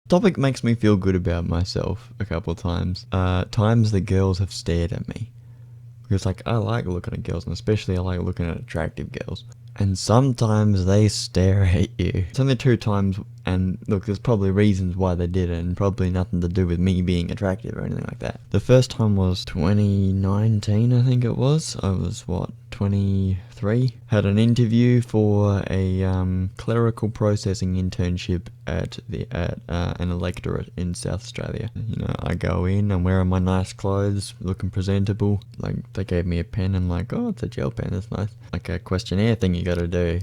Topic makes me feel good about myself a couple of times. Times that girls have stared at me. Because, like, I like looking at girls, and especially I like looking at attractive girls. And sometimes they stare at you. It's only 2 times, and look, there's probably reasons why they did it, and probably nothing to do with me being attractive or anything like that. The first time was 2019, I think it was. I was, 23? Had an interview for a clerical processing internship at an electorate in South Australia. You know, I go in, I'm wearing my nice clothes, looking presentable. Like, they gave me a pen and like, oh, it's a gel pen, that's nice. Like a questionnaire thing you gotta do.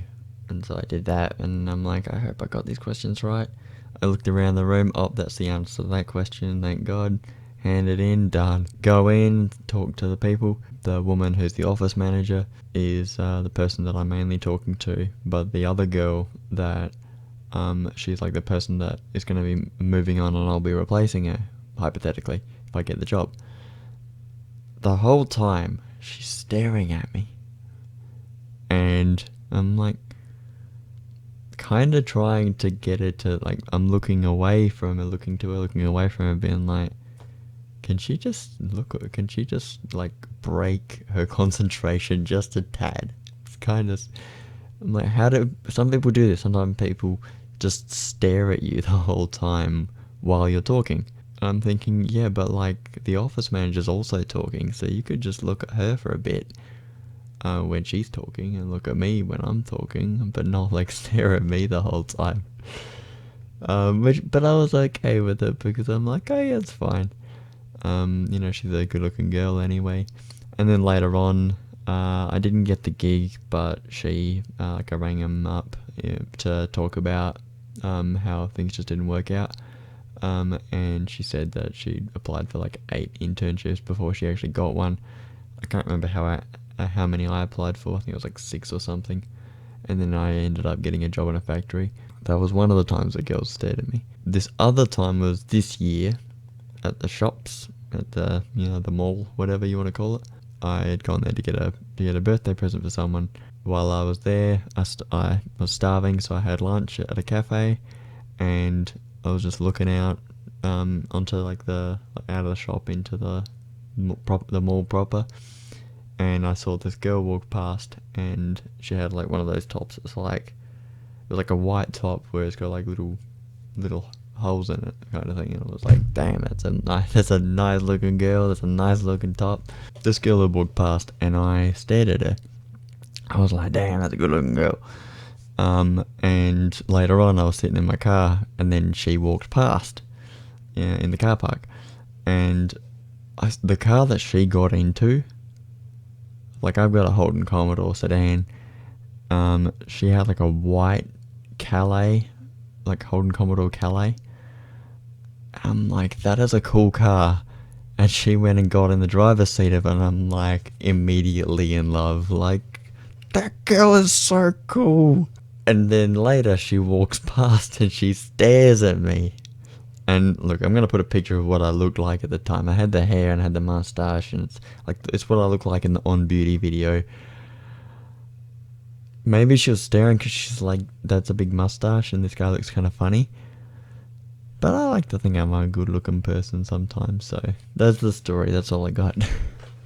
And so I did that, and I'm like, I hope I got these questions right. I looked around the room, oh, that's the answer to that question, thank God. Hand it in, done. Go in, talk to the people. The woman who's the office manager is the person that I'm mainly talking to, but the other girl that she's like the person that is going to be moving on, and I'll be replacing her, hypothetically, if I get the job. The whole time, she's staring at me. And I'm like, kind of trying to get her to, like, I'm looking away from her, looking to her, looking away from her, being like, can she just like break her concentration just a tad? It's kind of, I'm like, how do some people do this? Sometimes people just stare at you the whole time while you're talking. And I'm thinking, yeah, but like the office manager's also talking, so you could just look at her for a bit when she's talking, and look at me when I'm talking, but not like stare at me the whole time. But I was okay with it because I'm like, oh yeah, it's fine. You know, she's a good-looking girl anyway. And then later on, I didn't get the gig, but she, I rang him up to talk about how things just didn't work out. And she said that she'd applied for like 8 internships before she actually got one. I can't remember how many I applied for. I think it was like 6 or something. And then I ended up getting a job in a factory. That was one of the times that girls stared at me. This other time was this year at the shops, at the mall, whatever you want to call it. I had gone there to get a birthday present for someone. While I was there, I was starving, so I had lunch at a cafe, and I was just looking out onto like out of the shop into the mall proper, and I saw this girl walk past, and she had like one of those tops. It was like a white top where it's got like little holes in it, kind of thing. And I was like, damn, that's a nice looking girl, that's a nice looking top. This girl had walked past, and I stared at her. I was like, damn, that's a good looking girl. And later on, I was sitting in my car, and then she walked past, in the car park, and the car that she got into, like, I've got a Holden Commodore sedan. She had like a white Calais, like Holden Commodore Calais. I'm like, that is a cool car. And she went and got in the driver's seat of it, and I'm like, immediately in love. Like, that girl is so cool. And then later she walks past and she stares at me. And look, I'm going to put a picture of what I looked like at the time. I had the hair and I had the mustache, and it's what I look like in the On Beauty video. Maybe she was staring because she's like, that's a big mustache and this guy looks kind of funny. But I like to think I'm a good looking person sometimes, so that's the story. That's all I got.